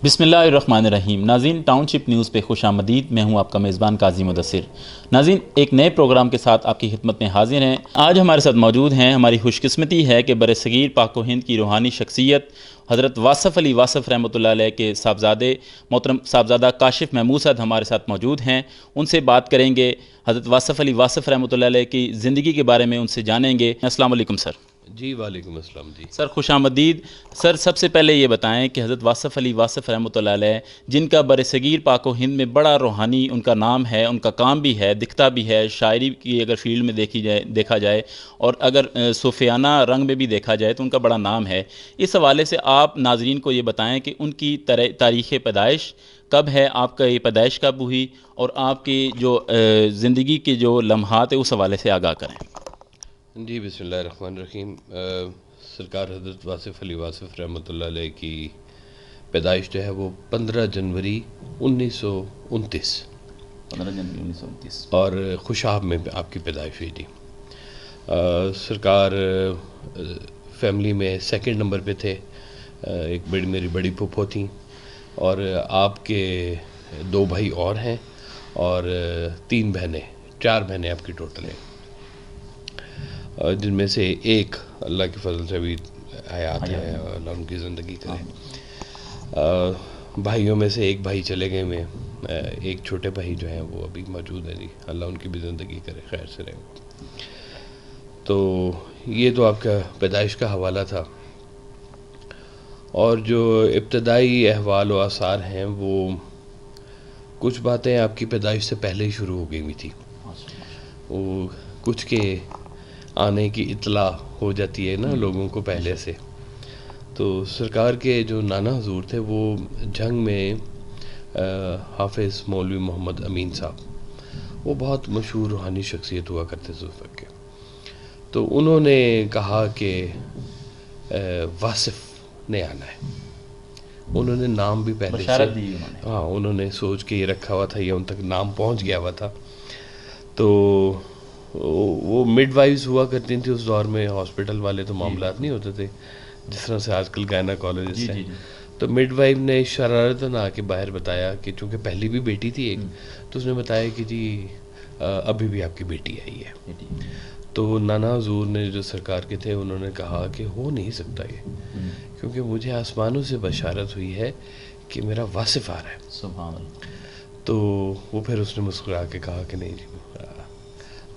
بسم اللہ الرحمن الرحیم۔ ناظرین، ٹاؤن شپ نیوز پہ خوش آمدید۔ میں ہوں آپ کا میزبان قاضی مدثر۔ ناظرین، ایک نئے پروگرام کے ساتھ آپ کی خدمت میں حاضر ہیں۔ آج ہمارے ساتھ موجود ہیں، ہماری خوش قسمتی ہے کہ برصغیر پاک و ہند کی روحانی شخصیت حضرت واصف علی واصف رحمۃ اللہ علیہ کے صاحبزادے محترم صاحبزادہ کاشف محمود صاحب ہمارے ساتھ موجود ہیں۔ ان سے بات کریں گے، حضرت واصف علی واصف رحمۃ اللہ علیہ کی زندگی کے بارے میں ان سے جانیں گے۔ السلام علیکم سر۔ جی وعلیکم السلام جی سر خوش آمدید۔ سر سب سے پہلے یہ بتائیں کہ حضرت واصف علی واصف رحمۃ اللہ علیہ جن کا برصغیر پاک و ہند میں بڑا روحانی ان کا نام ہے، ان کا کام بھی ہے، دکھتا بھی ہے، شاعری کی اگر فیلڈ میں دیکھا جائے اور اگر صوفیانہ رنگ میں بھی دیکھا جائے تو ان کا بڑا نام ہے، اس حوالے سے آپ ناظرین کو یہ بتائیں کہ ان کی تاریخ پیدائش کب ہے، آپ کا یہ پیدائش کب ہوئی، اور آپ کی جو زندگی کے جو لمحات ہیں اس حوالے سے آگاہ کریں۔ جی بسم اللہ الرحمن الرحیم۔ سرکار حضرت واصف علی واصف رحمۃ اللہ علیہ کی پیدائش جو ہے وہ 15 جنوری 1929 اور خوشاب میں آپ کی پیدائش ہوئی تھی۔ سرکار فیملی میں سیکنڈ نمبر پہ تھے۔ ایک میری بڑی پھپھو تھیں، اور آپ کے 2 بھائی اور ہیں اور 3 بہنیں، 4 بہنیں آپ کی ٹوٹل ہیں، جن میں سے ایک اللہ کے فضل سے بھی حیات ہے، اللہ ان کی زندگی کرے۔ بھائیوں میں سے ایک بھائی چلے گئے میں، ایک چھوٹے بھائی جو ہیں وہ ابھی موجود ہیں، جی اللہ ان کی بھی زندگی کرے، خیر سے رہے۔ تو یہ تو آپ کا پیدائش کا حوالہ تھا، اور جو ابتدائی احوال و آثار ہیں وہ کچھ باتیں آپ کی پیدائش سے پہلے ہی شروع ہو گئی ہوئی تھی، وہ کچھ کے آنے کی اطلاع ہو جاتی ہے نا لوگوں کو پہلے سے۔ تو سرکار کے جو نانا حضور تھے وہ جنگ میں حافظ مولوی محمد امین صاحب، وہ بہت مشہور روحانی شخصیت ہوا کرتے تھے اس وقت کے، تو انہوں نے کہا کہ واصف نے آنا ہے۔ انہوں نے نام بھی پہلے سے انہوں نے سوچ کے یہ رکھا ہوا تھا، یہ ان تک نام پہنچ گیا ہوا تھا۔ تو وہ مڈ وائز ہوا کرتی تھیں اس دور میں، ہاسپٹل والے تو معاملات نہیں ہوتے تھے جس طرح سے آج کل گائناکالوجسٹ ہیں۔ تو مڈ وائف نے شرارتاً آ کے باہر بتایا کہ چونکہ پہلی بھی بیٹی تھی ایک، تو اس نے بتایا کہ جی ابھی بھی آپ کی بیٹی آئی ہے۔ تو نانا حضور نے جو سرکار کے تھے انہوں نے کہا کہ ہو نہیں سکتا یہ، کیونکہ مجھے آسمانوں سے بشارت ہوئی ہے کہ میرا واصف آ رہا ہے۔ سبحان اللہ۔ تو وہ پھر اس نے مسکرا کے کہا کہ نہیں جی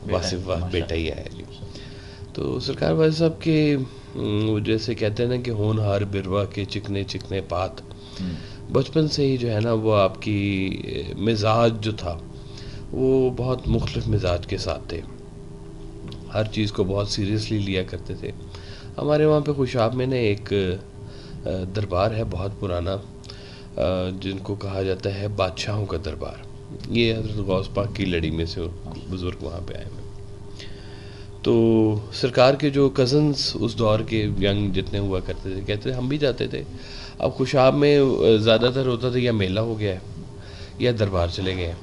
واصف بیٹا ہی آیا جی۔ تو سرکار واصف صاحب کے جیسے کہتے ہیں نا کہ ہونہار بروا کے چکنے چکنے پات، بچپن سے ہی جو ہے نا وہ آپ کی مزاج جو تھا وہ بہت مختلف مزاج کے ساتھ تھے، ہر چیز کو بہت سیریسلی لیا کرتے تھے۔ ہمارے وہاں پہ خوشاب میں نے ایک دربار ہے بہت پرانا، جن کو کہا جاتا ہے بادشاہوں کا دربار، یہ حضرت غوث پاک کی لڑی میں سے بزرگ وہاں پہ آئے ہوئے۔ تو سرکار کے جو کزنز اس دور کے ینگ جتنے ہوا کرتے تھے کہتے تھے ہم بھی جاتے تھے۔ اب خوشاب میں زیادہ تر ہوتا تھا یا میلہ ہو گیا ہے یا دربار چلے گئے ہیں،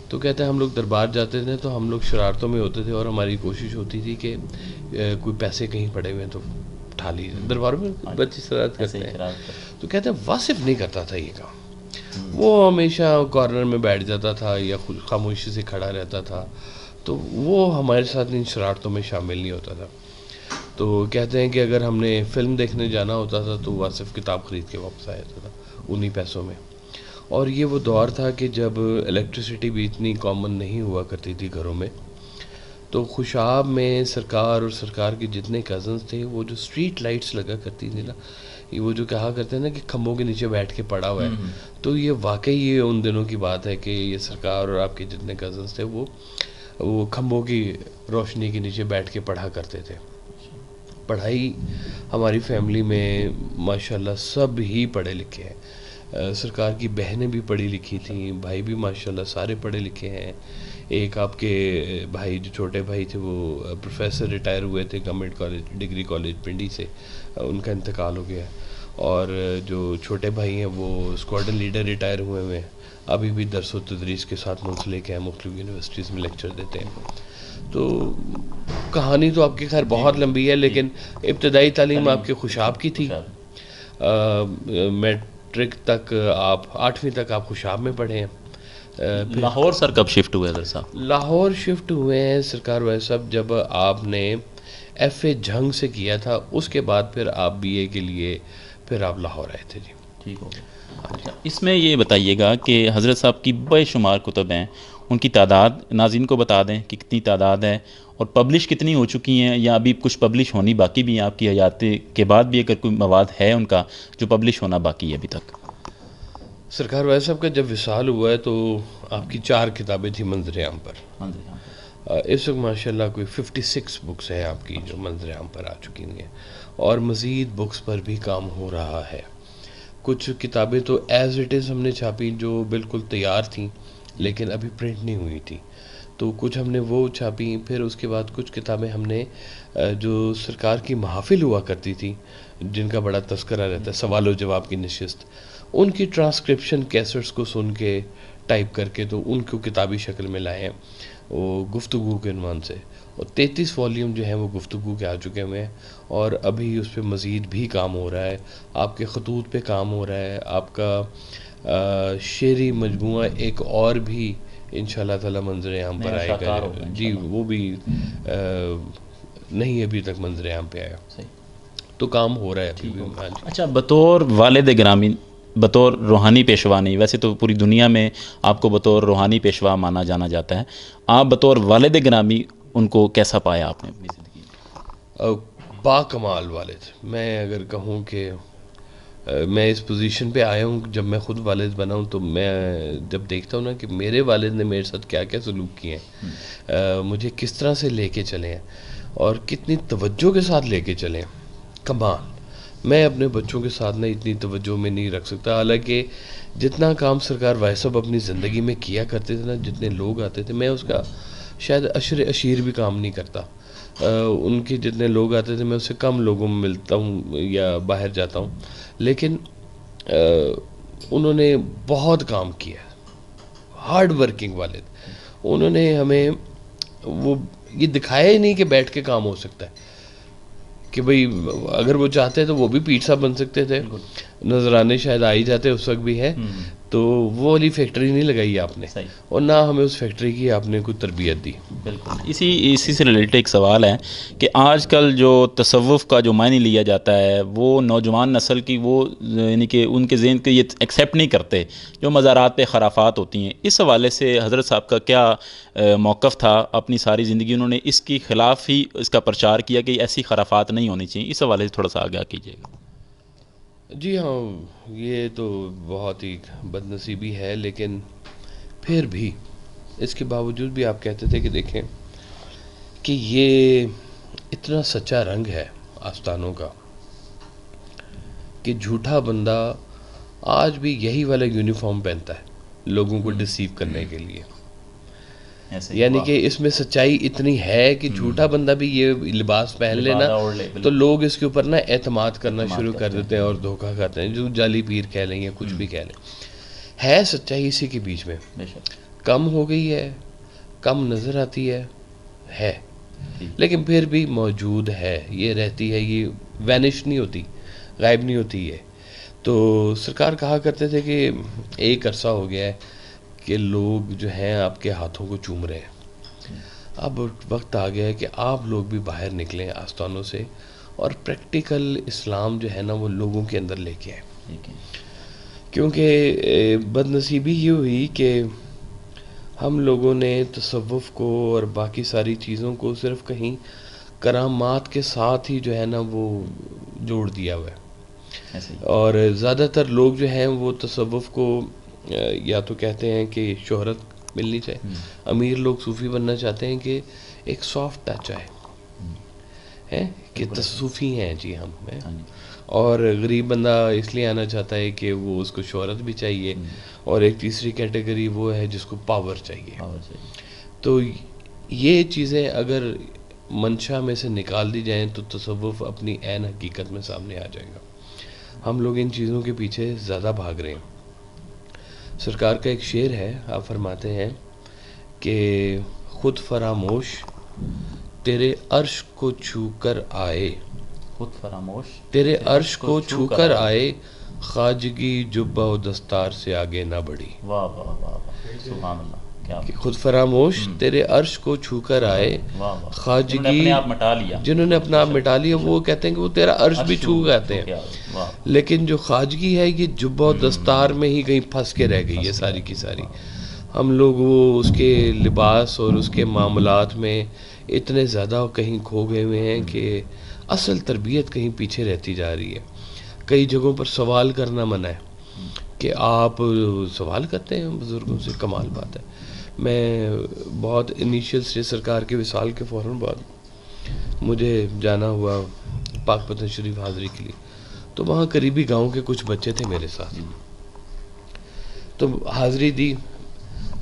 تو کہتے ہیں ہم لوگ دربار جاتے تھے تو ہم لوگ شرارتوں میں ہوتے تھے، اور ہماری کوشش ہوتی تھی کہ کوئی پیسے کہیں پڑے ہوئے ہیں تو اٹھا لیجیے، درباروں میں بچے شرارت کرتے ہیں۔ تو کہتے ہیں واصف نہیں کرتا تھا یہ کام، وہ ہمیشہ کارنر میں بیٹھ جاتا تھا یا خاموشی سے کھڑا رہتا تھا، تو وہ ہمارے ساتھ ان شرارتوں میں شامل نہیں ہوتا تھا۔ تو کہتے ہیں کہ اگر ہم نے فلم دیکھنے جانا ہوتا تھا تو واصف کتاب خرید کے واپس آ جاتا تھا انہی پیسوں میں۔ اور یہ وہ دور تھا کہ جب الیکٹریسٹی بھی اتنی کامن نہیں ہوا کرتی تھی گھروں میں، تو خوشاب میں سرکار اور سرکار کے جتنے کزنز تھے وہ جو اسٹریٹ لائٹس لگا کرتی تھی نا، وہ جو کہا کرتے ہیں نا کہ کھمبوں کے نیچے بیٹھ کے پڑا ہوا ہے، تو یہ واقعی یہ ان دنوں کی بات ہے کہ یہ سرکار اور آپ کے جتنے کزنز تھے وہ کھمبوں کی روشنی کے نیچے بیٹھ کے پڑھا کرتے تھے۔ پڑھائی ہماری فیملی میں ماشاءاللہ سب ہی پڑھے لکھے ہیں، سرکار کی بہنیں بھی پڑھی لکھی تھیں، بھائی بھی ماشاءاللہ سارے پڑھے لکھے ہیں۔ ایک آپ کے بھائی جو چھوٹے بھائی تھے وہ پروفیسر ریٹائر ہوئے تھے government college degree college Pindi سے، ان کا انتقال ہو گیا، اور جو چھوٹے بھائی ہیں وہ اسکواڈن لیڈر ریٹائر ہوئے ہیں، ابھی بھی درس و تدریس کے ساتھ منسلک ہیں، مختلف یونیورسٹیز میں لیکچر دیتے ہیں۔ تو کہانی تو آپ کی خیر بہت لمبی ہے، لیکن ابتدائی تعلیم آپ کے خوشاب کی تھی۔ میں میٹرک تک آپ 8ویں تک آپ خوشاب میں پڑھے ہیں. لاہور سر کب شفٹ ہوئے حضرت صاحب؟ لاہور شفٹ ہوئے ہیں سرکار ویس صاحب جب آپ نے ایف اے جھنگ سے کیا تھا, اس کے بعد پھر آپ بی اے کے لیے پھر آپ لاہور آئے تھے. جی ٹھیک ہو گیا. اچھا اس میں یہ بتائیے گا کہ حضرت صاحب کی بے شمار کتب ہیں, ان کی تعداد ناظرین کو بتا دیں کہ کتنی تعداد ہے اور پبلش کتنی ہو چکی ہیں, یا ابھی کچھ پبلش ہونی باقی بھی ہیں آپ کی حیات کے بعد بھی, اگر کوئی مواد ہے ان کا جو پبلش ہونا باقی ہے ابھی تک؟ سرکار ویس صاحب کا جب وصال ہوا ہے تو آپ کی 4 کتابیں تھیں منظر عام پر. ہاں جی ہاں. اس وقت ماشاءاللہ کوئی 56 بکس ہیں آپ کی جو منظر عام پر آ چکی ہیں, اور مزید بکس پر بھی کام ہو رہا ہے. کچھ کتابیں تو ایز اٹ از ہم نے چھاپی جو بالکل تیار تھیں لیکن ابھی پرنٹ نہیں ہوئی تھی, تو کچھ ہم نے وہ چھاپی. پھر اس کے بعد کچھ کتابیں ہم نے جو سرکار کی محافل ہوا کرتی تھی جن کا بڑا تذکرہ رہتا ہے, سوال و جواب کی نشست, ان کی ٹرانسکرپشن کیسٹس کو سن کے ٹائپ کر کے تو ان کو کتابی شکل میں لائے ہیں, وہ گفتگو کے عنوان سے. اور 33 والیوم جو ہیں وہ گفتگو کے آ چکے ہوئے ہیں, اور ابھی اس پہ مزید بھی کام ہو رہا ہے. آپ کے خطوط پہ کام ہو رہا ہے, آپ کا شعری مجموعہ ایک اور بھی انشاءاللہ تعالی منظر عام پر آئے گا. جی وہ بھی نہیں ابھی تک منظر عام پہ آیا, تو کام ہو رہا ہے ابھی بھی. اچھا بطور والد گرامی, بطور روحانی پیشوا نہیں, ویسے تو پوری دنیا میں آپ کو بطور روحانی پیشوا مانا جانا جاتا ہے, آپ بطور والد گرامی ان کو کیسا پایا آپ نے اپنی زندگی میں؟ با کمال والد. میں اگر کہوں کہ میں اس پوزیشن پہ آیا ہوں جب میں خود والد بنا ہوں, تو میں جب دیکھتا ہوں نا کہ میرے والد نے میرے ساتھ کیا کیا سلوک کیے ہیں, مجھے کس طرح سے لے کے چلے ہیں اور کتنی توجہ کے ساتھ لے کے چلے ہیں, کمال. میں اپنے بچوں کے ساتھ نہ اتنی توجہ میں نہیں رکھ سکتا. حالانکہ جتنا کام سرکار وائس صاحب اپنی زندگی میں کیا کرتے تھے نا, جتنے لوگ آتے تھے, میں اس کا شاید اشیر بھی کام نہیں کرتا. ان کے جتنے لوگ آتے تھے میں اس سے کم لوگوں میں ملتا ہوں یا باہر جاتا ہوں, لیکن انہوں نے بہت کام کیا. ہارڈ ورکنگ والد. انہوں نے ہمیں وہ یہ دکھایا ہی نہیں کہ بیٹھ کے کام ہو سکتا ہے, کہ بھئی اگر وہ چاہتے تو وہ بھی پیٹسا بن سکتے تھے, نذرانے شاید آ ہی جاتے اس وقت بھی ہے, تو وہ والی فیکٹری نہیں لگائی آپ نے, اور نہ ہمیں اس فیکٹری کی آپ نے کوئی تربیت دی. بالکل. اسی سے ریلیٹڈ ایک سوال ہے کہ آج کل جو تصوف کا جو معنی لیا جاتا ہے وہ نوجوان نسل کی وہ یعنی کہ ان کے ذہن کے یہ ایکسیپٹ نہیں کرتے, جو مزارات پہ خرافات ہوتی ہیں. اس حوالے سے حضرت صاحب کا کیا موقف تھا؟ اپنی ساری زندگی انہوں نے اس کی خلاف ہی اس کا پرچار کیا کہ ایسی خرافات نہیں ہونی چاہیے. اس حوالے سے تھوڑا سا آگاہ کیجیے گا. جی ہاں, یہ تو بہت ہی بد نصیبی ہے, لیکن پھر بھی اس کے باوجود بھی آپ کہتے تھے کہ دیکھیں کہ یہ اتنا سچا رنگ ہے آستانوں کا کہ جھوٹا بندہ آج بھی یہی والا یونیفارم پہنتا ہے لوگوں کو ڈسیو کرنے کے لیے. یعنی کہ اس میں سچائی اتنی ہے کہ جھوٹا بندہ بھی یہ لباس پہن لینا تو لوگ اس کے اوپر نا اعتماد کرنا شروع کر دیتے ہیں اور دھوکہ کھاتے ہیں, جو جعلی پیر کہہ لیں یا کچھ بھی کہہ لیں. ہے سچائی اسی کے بیچ میں, کم ہو گئی ہے, کم نظر آتی ہے, لیکن پھر بھی موجود ہے, یہ رہتی ہے, یہ وینش نہیں ہوتی, غائب نہیں ہوتی ہے. تو سرکار کہا کرتے تھے کہ ایک عرصہ ہو گیا ہے کہ لوگ جو ہیں آپ کے ہاتھوں کو چوم رہے ہیں, اب وقت آ گیا ہے کہ آپ لوگ بھی باہر نکلیں آستانوں سے اور پریکٹیکل اسلام جو ہے نا وہ لوگوں کے اندر لے کے آئیں. کیونکہ بد نصیبی یہ ہوئی کہ ہم لوگوں نے تصوف کو اور باقی ساری چیزوں کو صرف کہیں کرامات کے ساتھ ہی جو ہے نا وہ جوڑ دیا ہوا ہے, اور زیادہ تر لوگ جو ہیں وہ تصوف کو یا تو کہتے ہیں کہ شہرت ملنی چاہیے. امیر لوگ صوفی بننا چاہتے ہیں کہ ایک سافٹ ٹچ آئے کہ تصوفی ہیں جی ہم ہیں, اور غریب بندہ اس لیے آنا چاہتا ہے کہ وہ اس کو شہرت بھی چاہیے, اور ایک تیسری کیٹیگری وہ ہے جس کو پاور چاہیے. تو یہ چیزیں اگر منشا میں سے نکال دی جائیں تو تصوف اپنی عین حقیقت میں سامنے آ جائے گا. ہم لوگ ان چیزوں کے پیچھے زیادہ بھاگ رہے ہیں. سرکار کا ایک شعر ہے, آپ فرماتے ہیں کہ خود فراموش تیرے عرش کو چھو کر آئے, خود فراموش تیرے عرش کو چھو کر آئے, خواجگی جبہ و دستار سے آگے نہ بڑھی، واہ واہ واہ واہ، سبحان اللہ، کیا کہ خود فراموش تیرے عرش کو چھو کر آئے واہ واہ، خواجگی، جنہوں نے اپنے آپ مٹا لیا، جنہوں نے اپنا آپ مٹا لیا، وہ کہتے ہیں کہ وہ تیرا عرش بھی چھو جاتے ہیں، واہ، لیکن جو خواجگی ہے یہ جبہ و دستار میں ہی کہیں پھنس کے رہ گئی ہے ساری کی ساری. ہم لوگ وہ اس کے لباس اور اس کے معاملات میں اتنے زیادہ کہیں کھو گئے ہوئے ہیں کہ اصل تربیت کہیں پیچھے رہتی جا رہی ہے. کئی جگہوں پر سوال کرنا منع ہے کہ آپ سوال کرتے ہیں بزرگوں سے، کمال بات ہے. میں بہت انیشیل اسٹیج سرکار کے وصال کے فوراً بعد مجھے جانا ہوا پاک پتن شریف حاضری کے لیے، تو وہاں قریبی گاؤں کے کچھ بچے تھے میرے ساتھ، تو حاضری دی.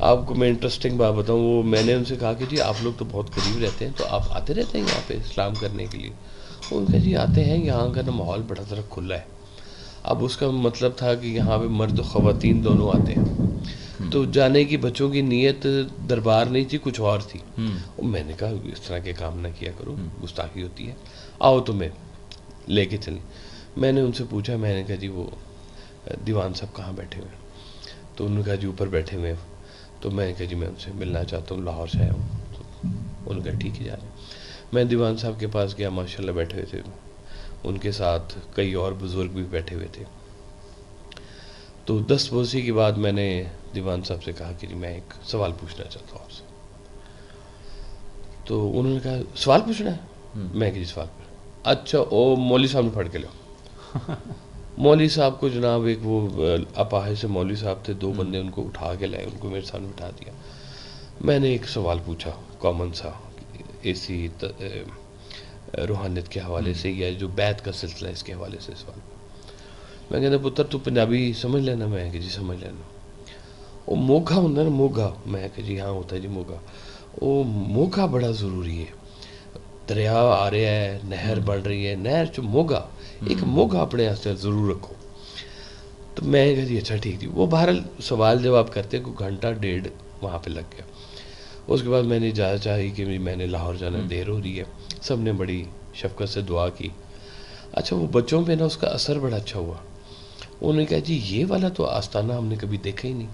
آپ کو میں انٹرسٹنگ بات بتاؤں، وہ میں نے ان سے کہا کہ جی آپ لوگ تو بہت قریب رہتے ہیں، تو آپ آتے رہتے ہیں یہاں پہ اسلام کرنے کے لیے؟ ان کا جی آتے ہیں، یہاں کا نا ماحول بڑا ذرا کھلا ہے. اب اس کا مطلب تھا کہ یہاں پہ مرد و خواتین دونوں آتے ہیں، تو جانے کی بچوں کی نیت دربار نہیں تھی، کچھ اور تھی. میں نے کہا اس طرح کے کام نہ کیا کرو، گستاخی ہوتی ہے، آؤ تمہیں لے کے چلیں. میں نے ان سے پوچھا، میں نے کہا جی وہ دیوان صاحب کہاں بیٹھے ہوئے ہیں؟ تو انہوں نے کہا جی اوپر بیٹھے ہوئے ہیں. تو میں نے کہا جی میں ان سے ملنا چاہتا ہوں، لاہور سے آیا ہوں. انہوں نے کہا ٹھیک ہے جا رہے ہیں. میں دیوان صاحب کے پاس گیا، ماشاء اللہ بیٹھے ہوئے تھے، ان کے ساتھ کئی اور بزرگ بھی بیٹھے ہوئے تھے. تو 10 بوسی کے بعد میں نے دیوان صاحب سے کہا کہ جی میں ایک سوال پوچھنا چاہتا ہوں آپ سے. تو انہوں نے کہا سوال پوچھنا ہے؟ میں کہ جی سوال پوچھنا. اچھا او مولوی صاحب نے پڑھ کے لو. مولوی صاحب کو جناب ایک وہ اپاہج سے مولوی صاحب تھے، 2 بندے ان کو اٹھا کے لائے، ان کو میرے سامنے بٹھا دیا. میں نے ایک سوال پوچھا کامن سا، ایسی روحانیت کے حوالے سے یا جو بیعت کا سلسلہ ہے اس کے حوالے سے سوال. میں کہتا پتر تو پنجابی سمجھ لینا؟ میں کہ جی سمجھ لینا. وہ موگھا ہوتا ہے نا، موگھا؟ میں کہ جی ہاں ہوتا ہے جی موگھا. وہ موگھا بڑا ضروری ہے. دریا آ رہا ہے، نہر بڑھ رہی ہے، نہر جو موگھا، ایک موگھا اپنے واسطے ضرور رکھو. تو میں کہا جی اچھا ٹھیک تھی. وہ بہرحال سوال جواب کرتے کوئی گھنٹہ 1.5 وہاں پہ لگ گیا. اس کے بعد میں نے اجازت چاہی کہ میں نے لاہور جانا، دیر ہو رہی ہے. سب نے بڑی شفقت سے دعا کی. اچھا وہ بچوں پہ نا اس کا اثر بڑا اچھا ہوا. انہوں نے کہا جی یہ والا تو آستانہ ہم نے کبھی دیکھا ہی نہیں،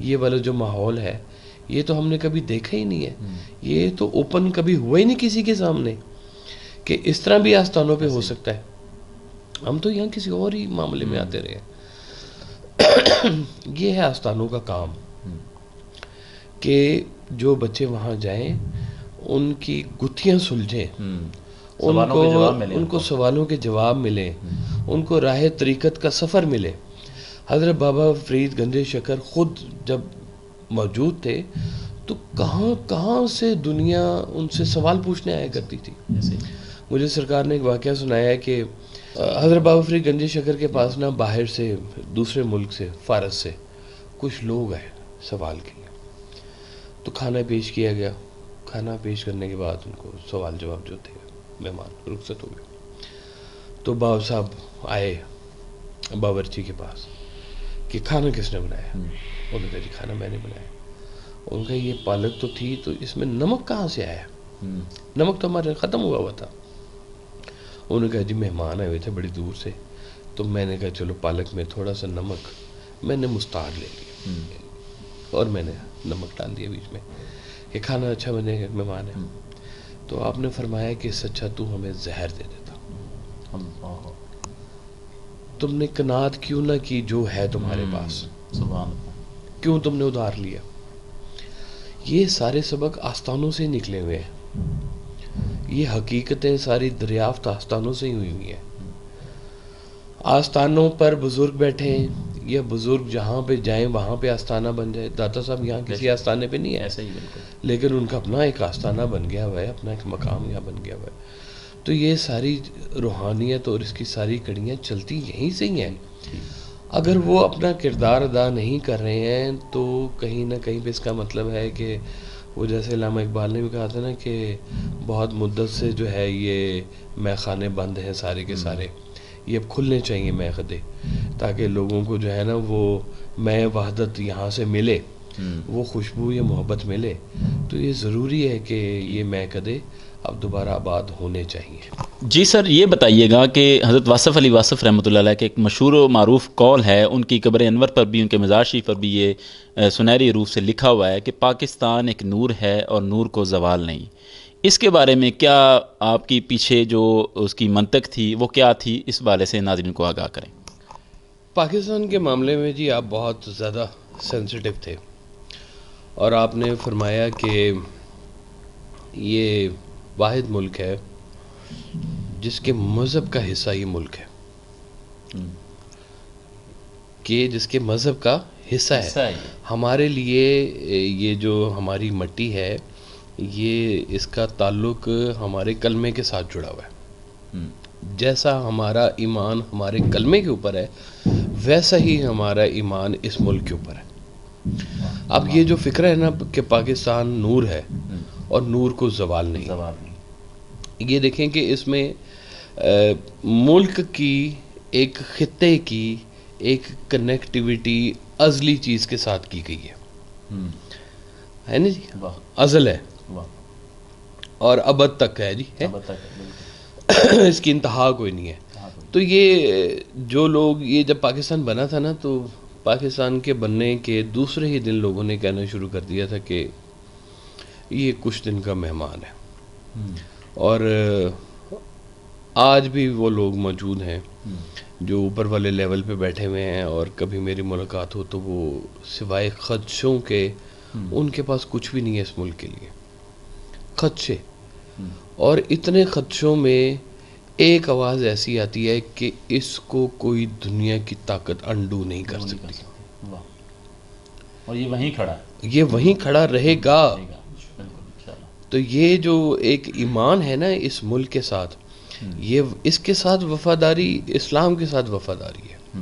یہ والا جو ماحول ہے یہ تو ہم نے کبھی دیکھا ہی نہیں ہے، یہ تو اوپن کبھی ہوا ہی نہیں کسی کے سامنے کہ اس طرح بھی آستانوں پہ ہو سکتا ہے. ہم تو یہاں کسی اور ہی معاملے میں آتے رہے. یہ ہے آستانوں کا کام کہ جو بچے وہاں جائیں ان کی گتھیاں سلجھیں، ان کو سوالوں کے جواب ملیں، ان کو راہ طریقت کا سفر ملے. حضرت بابا فرید گنج شکر خود جب موجود تھے تو کہاں کہاں سے دنیا ان سے سوال پوچھنے آیا کرتی تھی. مجھے سرکار نے ایک واقعہ سنایا ہے کہ حضرت بابا فرید گنج شکر کے پاس نا باہر سے دوسرے ملک سے فارس سے کچھ لوگ آئے سوال کے لیے. تو کھانا پیش کیا گیا. کھانا پیش کرنے کے بعد ان کو سوال جواب جو تھے، مہمان رخصت ہو گئے. تو بابا صاحب آئے باورچی کے پاس کہ کھانا کس نے بنایا؟ انہوں نے کہا جی کھانا میں نے بنایا. ان کا یہ پالک تو تھی، تو اس میں نمک کہاں سے آیا؟ نمک تو ہمارے ختم ہوا تھا. انہوں نے کہا جی مہمان آئے ہوئے تھے بڑی دور سے، تو میں نے کہا چلو پالک میں تھوڑا سا نمک میں نے مستعار لے لیا اور میں نے نمک ڈال دیا بیچ میں کہ کھانا اچھا بنے گا، مہمان ہے. تو آپ نے فرمایا کہ اس اچھا تو ہمیں زہر دے دیتا. تم نے قناعت کیوں نہ کی جو ہے تمہارے پاس؟ کیوں تم نے ادھار لیا؟ یہ سارے سبق آستانوں سے نکلے ہوئے ہیں. یہ حقیقتیں ساری دریافت آستانوں سے ہی ہوئی ہوئی ہیں. آستانوں پر بزرگ بیٹھے ہیں یا بزرگ جہاں پہ جائیں وہاں پہ آستانہ بن جائے. داتا صاحب یہاں کسی آستانے پہ نہیں ہے ایسا ہی بالکل، لیکن ان کا اپنا ایک آستانہ بن گیا ہوا ہے، اپنا ایک مقام یہاں بن گیا ہوا ہے. تو یہ ساری روحانیت اور اس کی ساری کڑیاں چلتی یہیں سے ہی ہیں. اگر وہ اپنا کردار ادا نہیں کر رہے ہیں تو کہیں نہ کہیں پہ اس کا مطلب ہے کہ وہ جیسے علامہ اقبال نے بھی کہا تھا نا کہ بہت مدت سے جو ہے یہ مے خانے بند ہیں سارے کے سارے، یہ اب کھلنے چاہیے مے خدے، تاکہ لوگوں کو جو ہے نا وہ مے وحدت یہاں سے ملے، وہ خوشبو یا محبت ملے. تو یہ ضروری ہے کہ یہ مے قدے اب دوبارہ آباد ہونے چاہیے۔ جی سر، یہ بتائیے گا کہ حضرت واصف علی واصف رحمۃ اللہ علیہ کے ایک مشہور و معروف قول ہے، ان کی قبر انور پر بھی، ان کے مزار شریف پر بھی یہ سنہری حروف سے لکھا ہوا ہے کہ پاکستان ایک نور ہے اور نور کو زوال نہیں۔ اس کے بارے میں کیا آپ کی پیچھے جو اس کی منطق تھی وہ کیا تھی، اس بارے سے ناظرین کو آگاہ کریں۔ پاکستان کے معاملے میں جی آپ بہت زیادہ سینسیٹیو تھے، اور آپ نے فرمایا کہ یہ واحد ملک ہے جس کے مذہب کا حصہ یہ ملک ہے، کہ جس کے مذہب کا حصہ ہے۔ ہمارے لیے یہ جو ہماری مٹی ہے، یہ اس کا تعلق ہمارے کلمے کے ساتھ جڑا ہوا ہے۔ جیسا ہمارا ایمان ہمارے کلمے کے اوپر ہے، ویسا ہی ہمارا ایمان اس ملک کے اوپر ہے۔ اب یہ جو فکر ہے نا کہ پاکستان نور ہے اور نور کو زوال نہیں، یہ دیکھیں کہ اس میں ملک کی ایک خطے کی ایک کنیکٹیویٹی ازلی چیز کے ساتھ کی گئی ہے نا جی، ازل ہے اور ابد تک ہے جی، اس کی انتہا کوئی نہیں ہے۔ تو یہ جو لوگ، یہ جب پاکستان بنا تھا نا، تو پاکستان کے بننے کے دوسرے ہی دن لوگوں نے کہنا شروع کر دیا تھا کہ یہ کچھ دن کا مہمان ہے، اور آج بھی وہ لوگ موجود ہیں جو اوپر والے لیول پہ بیٹھے ہوئے ہیں، اور کبھی میری ملاقات ہو تو وہ سوائے خدشوں کے ان کے پاس کچھ بھی نہیں ہے اس ملک کے لیے، خدشے۔ اور اتنے خدشوں میں ایک آواز ایسی آتی ہے کہ اس کو کوئی دنیا کی طاقت انڈو نہیں کر سکتی، اور یہ وہیں کھڑا ہے، یہ وہیں کھڑا رہے گا۔ تو یہ جو ایک ایمان ہے نا اس ملک کے ساتھ، یہ اس کے ساتھ وفاداری اسلام کے ساتھ وفاداری ہے،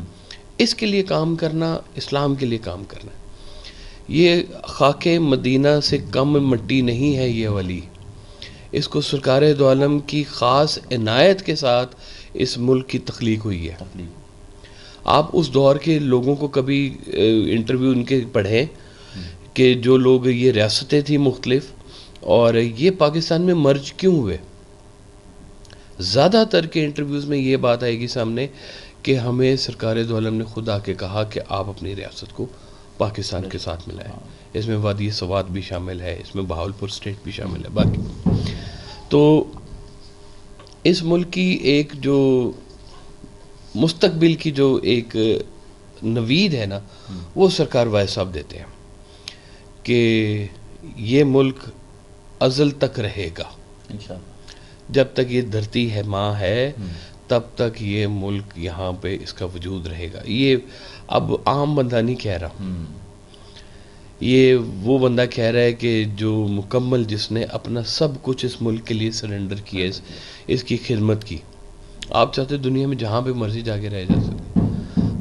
اس کے لیے کام کرنا، اسلام کے لیے کام کرنا۔ یہ خاک مدینہ سے کم مٹی نہیں ہے یہ والی، اس کو سرکار دو عالم کی خاص عنایت کے ساتھ اس ملک کی تخلیق ہوئی ہے۔ آپ اس دور کے لوگوں کو کبھی انٹرویو ان کے پڑھیں کہ جو لوگ، یہ ریاستیں تھیں مختلف، اور یہ پاکستان میں مرج کیوں ہوئے؟ زیادہ تر کے انٹرویوز میں یہ بات آئے گی سامنے کہ ہمیں سرکار دو عالم نے خود آ کے کہا کہ آپ اپنی ریاست کو پاکستان کے ساتھ ملائیں۔ اس میں وادی سوات بھی شامل ہے، اس میں بہاولپور اسٹیٹ بھی شامل ہے، باقی تو اس ملک کی ایک جو مستقبل کی جو ایک نوید ہے نا، وہ سرکار وائس صاحب دیتے ہیں کہ یہ ملک ازل تک رہے گا، جب تک یہ دھرتی ہے، ماں ہے، تب تک یہ ملک یہاں پہ اس کا وجود رہے گا۔ یہ اب عام بندہ نہیں کہہ رہا، یہ وہ بندہ کہہ رہا ہے کہ جو مکمل، جس نے اپنا سب کچھ اس ملک کے لیے سرنڈر کیا، اس کی خدمت کی۔ آپ چاہتے دنیا میں جہاں پہ مرضی جا کے رہ جا سکتے،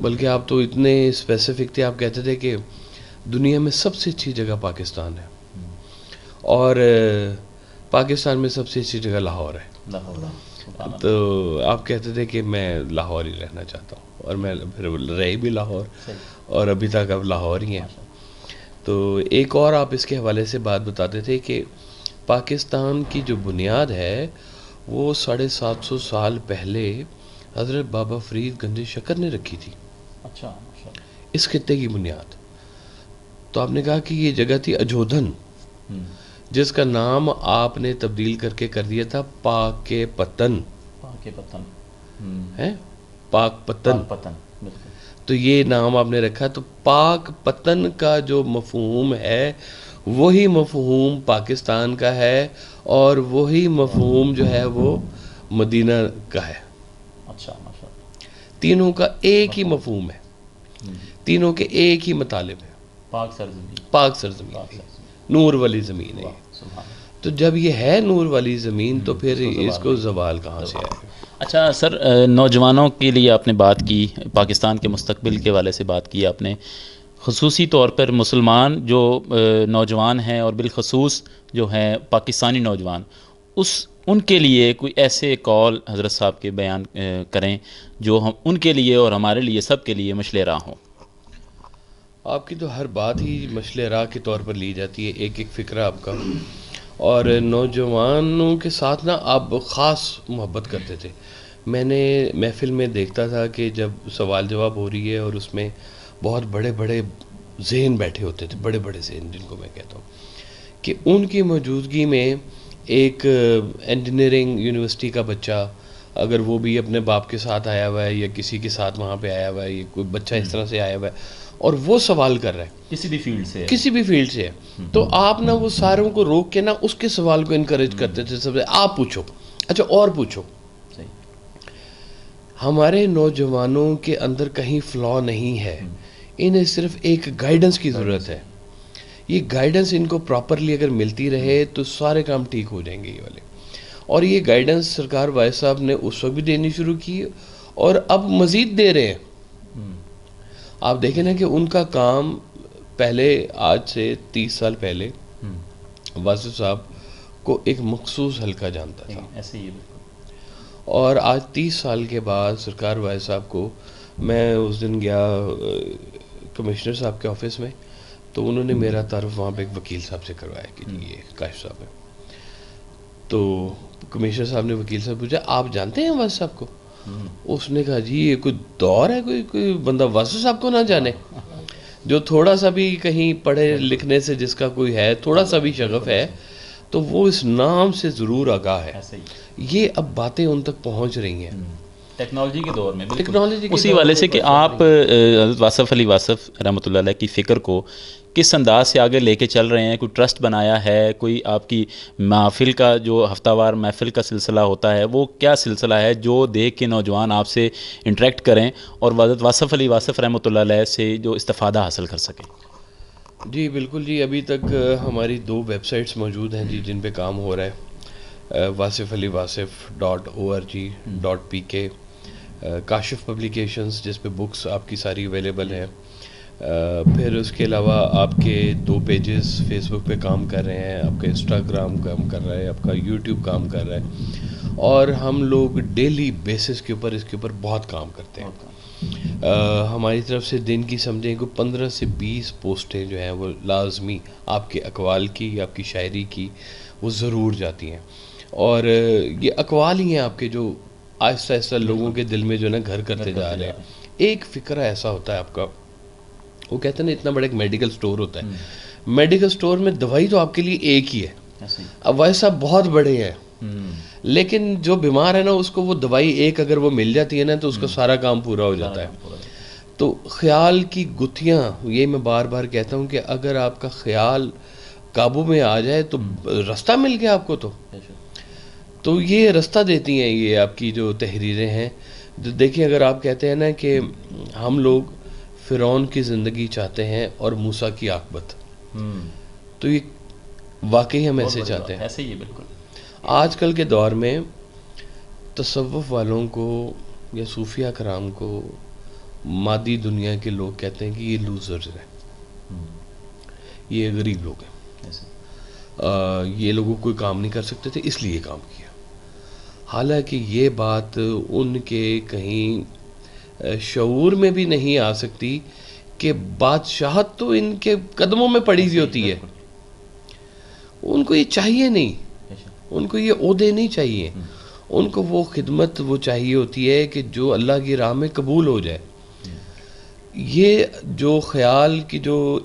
بلکہ آپ تو اتنے اسپیسیفک تھے، آپ کہتے تھے کہ دنیا میں سب سے اچھی جگہ پاکستان ہے، اور پاکستان میں سب سے اچھی جگہ لاہور ہے۔ تو آپ کہتے تھے کہ میں لاہور ہی رہنا چاہتا ہوں، اور میں پھر رہی بھی لاہور، اور ابھی تک اب لاہور ہی ہیں۔ تو ایک اور آپ اس کے حوالے سے بات بتاتے تھے کہ پاکستان کی جو بنیاد ہے وہ 750 سال پہلے حضرت بابا فرید گنج شکر نے رکھی تھی، اس خطے کی بنیاد۔ تو آپ نے کہا کہ یہ جگہ تھی اجودھن، جس کا نام آپ نے تبدیل کر کے کر دیا تھا پاک پتن، پاک پتن۔ تو یہ نام آپ نے رکھا، تو پاک پتن کا جو مفہوم ہے وہی مفہوم پاکستان کا ہے، اور وہی مفہوم جو ہے وہ مدینہ کا ہے۔ تینوں کا ایک ہی مفہوم ہے، تینوں کے ایک ہی مطالب ہے، پاک سرزمین، نور والی زمین ہے۔ تو جب یہ ہے نور والی زمین تو پھر اس کو زوال کہاں سے آئے؟ اچھا سر، نوجوانوں کے لیے آپ نے بات کی، پاکستان کے مستقبل کے حوالے سے بات کی آپ نے، خصوصی طور پر مسلمان جو نوجوان ہیں، اور بالخصوص جو ہیں پاکستانی نوجوان، ان کے لیے کوئی ایسے قول حضرت صاحب کے بیان کریں جو ہم ان کے لیے اور ہمارے لیے سب کے لیے مشعل راہ ہوں۔ آپ کی تو ہر بات ہی مشعل راہ کے طور پر لی جاتی ہے، ایک ایک فکرہ آپ کا، اور نوجوانوں کے ساتھ نا آپ خاص محبت کرتے تھے. میں نے محفل میں دیکھتا تھا کہ جب سوال جواب ہو رہی ہے اور اس میں بہت بڑے بڑے ذہن بیٹھے ہوتے تھے, بڑے بڑے ذہن جن کو میں کہتا ہوں, کہ ان کی موجودگی میں ایک انجینئرنگ یونیورسٹی کا بچہ, اگر وہ بھی اپنے باپ کے ساتھ آیا ہوا ہے یا کسی کے ساتھ وہاں پہ آیا ہوا ہے, یا کوئی بچہ اس طرح سے آیا ہوا ہے اور وہ سوال کر رہا ہے کسی بھی فیلڈ سے, کسی بھی فیلڈ سے ہے, تو آپ نا وہ ساروں کو روک کے نا اس کے سوال کو انکریج کرتے تھے. سب سے آپ پوچھو, اچھا اور پوچھو. ہمارے نوجوانوں کے اندر کہیں فلا نہیں ہے, انہیں صرف ایک گائیڈنس کی ضرورت ہے. یہ گائیڈنس ان کو پراپرلی اگر ملتی رہے تو سارے کام ٹھیک ہو جائیں گے یہ والے. اور یہ گائیڈنس سرکار وائس صاحب نے اس وقت بھی دینی شروع کی اور اب مزید دے رہے ہیں. آپ دیکھیں نا کہ ان کا کام پہلے, آج سے 30 سال پہلے واصف صاحب کو ایک مخصوص حلقہ جانتا تھا, ایسے ہی. اور آج 30 سال کے بعد سرکار وائس صاحب کو, میں اس دن گیا کمشنر صاحب کے آفس میں, تو انہوں نے میرا تعارف وہاں پہ ایک وکیل صاحب سے کروایا کہ جی یہ کاشف صاحب ہے. تو کمشنر صاحب نے وکیل صاحب پوچھا آپ جانتے ہیں واصف صاحب کو؟ اس نے کہا جی یہ کوئی دور ہے کوئی بندہ واصف صاحب کو نہ جانے, جو تھوڑا سا بھی کہیں پڑھے لکھنے سے جس کا کوئی ہے, تھوڑا سا بھی شغف ہے, تو وہ اس نام سے ضرور آگاہ ہے. یہ اب باتیں ان تک پہنچ رہی ہیں ٹیکنالوجی کے دور میں. ٹیکنالوجی اسی والے سے کہ آپ حضرت واصف علی واصف رحمۃ اللہ علیہ کی فکر کو کس انداز سے آگے لے کے چل رہے ہیں. کوئی ٹرسٹ بنایا ہے, کوئی آپ کی محفل کا جو ہفتہ وار محفل کا سلسلہ ہوتا ہے وہ کیا سلسلہ ہے جو دیکھ کے نوجوان آپ سے انٹریکٹ کریں اور حضرت واصف علی واصف رحمۃ اللہ علیہ سے جو استفادہ حاصل کر سکیں؟ جی بالکل جی, ابھی تک ہماری 2 ویب سائٹس موجود ہیں جی جن پہ کام ہو رہا ہے. wasifaliwasif.org.pk, کاشف پبلیکیشنز جس پہ بکس آپ کی ساری اویلیبل ہیں. پھر اس کے علاوہ آپ کے 2 پیجز فیس بک پہ کام کر رہے ہیں, آپ کا انسٹاگرام کام کر رہا ہے, آپ کا یوٹیوب کام کر رہا ہے, اور ہم لوگ ڈیلی بیسس کے اوپر اس کے اوپر بہت کام کرتے ہیں. ہماری طرف سے دن کی سمجھیں کہ 15 سے 20 پوسٹیں جو ہیں وہ لازمی آپ کے اقوال کی یا آپ کی شاعری کی وہ ضرور جاتی ہیں. اور یہ اقوال ہی ہیں آپ کے جو آہستہ آہستہ لوگوں کے دل میں جو ہے نا گھر کرتے جا رہے ہیں. ایک فکرہ ایسا ہوتا ہے آپ کا, وہ کہتے ہیں نا اتنا بڑا ایک میڈیکل سٹور ہوتا ہے, میڈیکل سٹور میں دوائی تو آپ کے لیے ایک ہی ہے. اب ویسا بہت بڑے ہیں, لیکن جو بیمار ہے نا اس کو وہ دوائی ایک اگر وہ مل جاتی ہے نا تو اس کا سارا کام پورا ہو جاتا ہے. تو خیال کی گتھیاں, یہ میں بار بار کہتا ہوں کہ اگر آپ کا خیال قابو میں آ جائے تو رستہ مل گیا آپ کو. تو یہ رستہ دیتی ہیں یہ آپ کی جو تحریریں ہیں. دیکھیں اگر آپ کہتے ہیں نا کہ ہم لوگ فرعون کی زندگی چاہتے ہیں اور موسیٰ کی عاقبت, تو یہ واقعی ہم ایسے چاہتے ہیں. ایسے ہی بالکل. آج کل کے دور میں تصوف والوں کو یا صوفیہ کرام کو مادی دنیا کے لوگ کہتے ہیں کہ یہ لوزرز ہیں, یہ غریب لوگ ہیں, یہ لوگوں کوئی کام نہیں کر سکتے تھے اس لیے کام کیا. حالانکہ یہ بات ان کے کہیں شعور میں بھی نہیں آ سکتی کہ بادشاہت تو ان کے قدموں میں پڑی ہوئی ہوتی ہے. ان کو یہ چاہیے نہیں, ان کو یہ عہدے نہیں چاہیے, ان کو وہ خدمت وہ چاہیے ہوتی ہے کہ جو اللہ کی راہ میں قبول ہو جائے. یہ جو خیال کی جو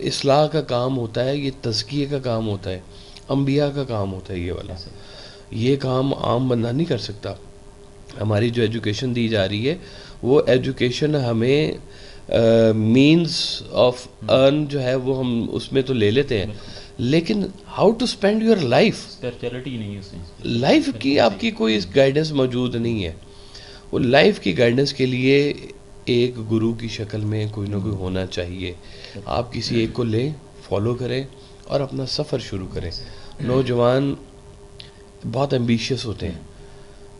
اصلاح کا کام ہوتا ہے, یہ تزکیے کا کام ہوتا ہے, انبیاء کا کام ہوتا ہے. یہ والا یہ کام عام بندہ نہیں کر سکتا. ہماری جو ایجوکیشن دی جا رہی ہے وہ ایجوکیشن ہمیں مینز آف ارن جو ہے وہ ہم اس میں تو لے لیتے ہیں, لیکن how to spend your life, life کی آپ کی کوئی گائیڈنس موجود نہیں ہے. وہ لائف کی گائیڈنس کے لیے ایک گرو کی شکل میں کوئی نہ کوئی ہونا چاہیے. آپ کسی ایک کو لیں, فالو کریں اور اپنا سفر شروع کریں. نوجوان بہت ایمبیشیس ہوتے ہیں,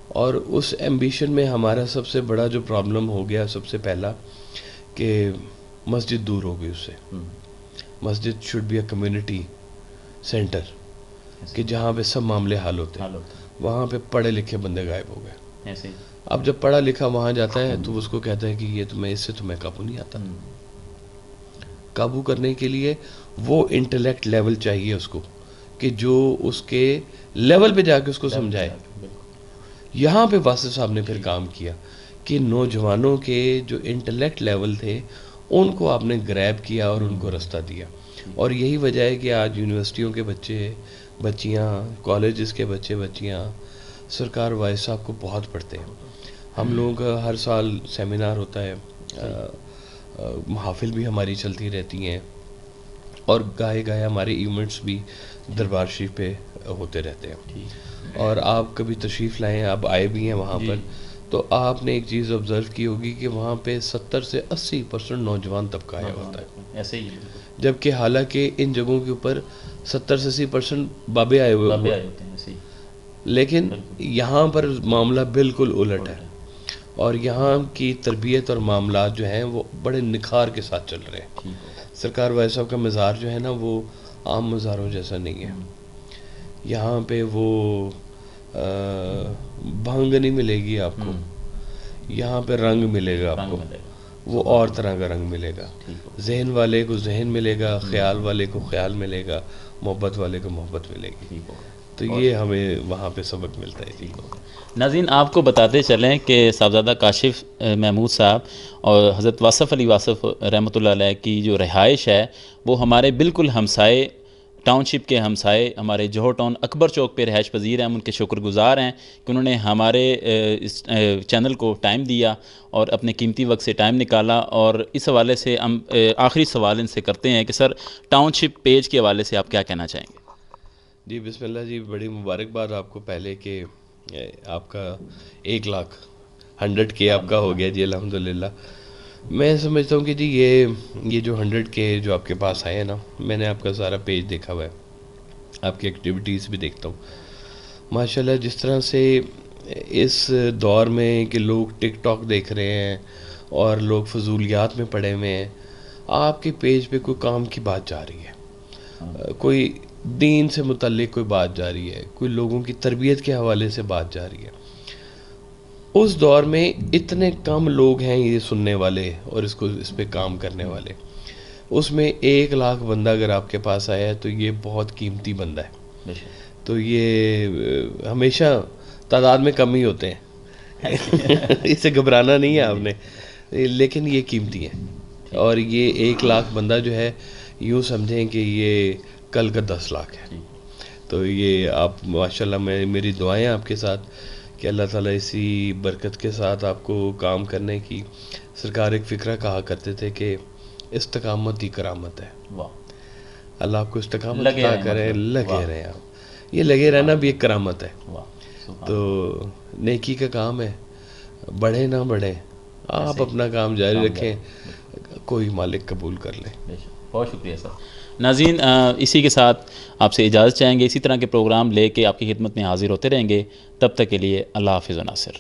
اور اس ایمبیشن میں ہمارا سب سے بڑا جو پرابلم ہو گیا سب سے پہلا کہ مسجد دور ہو گئی اس سے. مسجد should be a community centre کہ جہاں پہ سب معاملے حل ہوتے ہیں. وہاں پہ پڑھے لکھے بندے غائب ہو گئے. اب جب پڑھا لکھا وہاں جاتا ہے تو اس کو کہتا ہے کہ یہ تمہیں اس سے تمہیں قابو نہیں آتا. قابو کرنے کے لیے وہ انٹلیکٹ لیول چاہیے اس کو کہ جو اس کے لیول پہ جا کے اس کو سمجھائے. یہاں پہ واسف صاحب نے پھر کام کیا کہ نوجوانوں کے جو انٹلیکٹ لیول تھے ان کو آپ نے گریب کیا اور ان کو رستہ دیا. اور یہی وجہ ہے کہ آج یونیورسٹیوں کے بچے بچیاں، کالجز کے بچے بچیاں سرکار وائس صاحب کو بہت پڑھتے ہیں. ہم لوگ ہر سال سیمینار ہوتا ہے، محافل بھی ہماری چلتی رہتی ہیں، اور گاہے گاہے ہمارے ایونٹس بھی دربار شریف پہ ہوتے رہتے ہیں. اور آپ کبھی تشریف لائیں، آپ آئے بھی ہیں وہاں پر، تو آپ نے ایک چیز آبزرو کی ہوگی کہ وہاں پہ 70 سے 80% نوجوان طبقہ آیا ہوتا ہے. ایسے ہی جبکہ حالانکہ ان جگہوں کے اوپر 70 سے 80% بابے آئے ہوئے ہوتے ہیں ایسے ہی. لیکن یہاں پر معاملہ بالکل الٹ ہے، اور یہاں کی تربیت اور معاملات جو ہیں وہ بڑے نکھار کے ساتھ چل رہے ہیں. سرکار وائس صاحب کا مزار جو ہے نا وہ عام مزاروں جیسا نہیں ہے. یہاں پہ وہ بھنگ نہیں ملے گی آپ کو، یہاں پہ رنگ ملے گا آپ کو، وہ اور طرح کا رنگ ملے گا. ذہن والے کو ذہن ملے گا، خیال والے کو خیال ملے گا، محبت والے کو محبت ملے گی. تو یہ ہمیں وہاں پہ سبق ملتا ہے. ناظرین، آپ کو بتاتے چلیں کہ صاحبزادہ کاشف محمود صاحب اور حضرت واصف علی واصف رحمۃ اللہ علیہ کی جو رہائش ہے وہ ہمارے بالکل ہمسائے ٹاؤن شپ کے ہمسائے ہمارے جوہر ٹاؤن اکبر چوک پہ رہائش پذیر ہیں. ہم ان کے شکر گزار ہیں کہ انہوں نے ہمارے اس چینل کو ٹائم دیا اور اپنے قیمتی وقت سے ٹائم نکالا. اور اس حوالے سے ہم آخری سوال ان سے کرتے ہیں کہ سر، ٹاؤن شپ پیج کے حوالے سے آپ کیا کہنا چاہیں گے؟ جی بسم اللہ جی، بڑی مبارکباد آپ کو پہلے کہ آپ کا 100K آپ کا ہو گیا جی، الحمدللہ. میں سمجھتا ہوں کہ جی یہ جو 100K جو آپ کے پاس آئے ہیں نا، میں نے آپ کا سارا پیج دیکھا ہوا ہے، آپ کی ایکٹیویٹیز بھی دیکھتا ہوں. ماشاءاللہ جس طرح سے اس دور میں کہ لوگ ٹک ٹاک دیکھ رہے ہیں اور لوگ فضولیات میں پڑے ہوئے ہیں، آپ کے پیج پہ کوئی کام کی بات جا رہی ہے، کوئی دین سے متعلق کوئی بات جا رہی ہے، کوئی لوگوں کی تربیت کے حوالے سے بات جا رہی ہے. اس دور میں اتنے کم لوگ ہیں یہ سننے والے اور اس پہ کام کرنے والے. اس میں 1 لاکھ بندہ اگر آپ کے پاس آیا ہے تو یہ بہت قیمتی بندہ ہے. تو یہ ہمیشہ تعداد میں کم ہی ہوتے ہیں، اس سے گھبرانا نہیں ہے آپ نے، لیکن یہ قیمتی ہے. اور یہ 1 لاکھ بندہ جو ہے، یوں سمجھیں کہ یہ کل کا 10 لاکھ ہے. تو یہ آپ ماشاءاللہ، میری دعائیں آپ کے ساتھ کہ اللہ تعالیٰ اسی برکت کے ساتھ آپ کو کام کرنے کی. سرکار ایک فقرہ کہا کرتے تھے کہ استقامت ہی کرامت ہے. اللہ آپ کو استقامت عطا کرے. لگے رہیں آپ، یہ لگے رہنا بھی ایک کرامت ہے. تو نیکی کا کام ہے، بڑھے نہ بڑھے، آپ اپنا کام جاری رکھیں، کوئی مالک قبول کر لے. بہت شکریہ سر. ناظرین، اسی کے ساتھ آپ سے اجازت چاہیں گے. اسی طرح کے پروگرام لے کے آپ کی خدمت میں حاضر ہوتے رہیں گے. تب تک کے لیے اللہ حافظ و ناصر.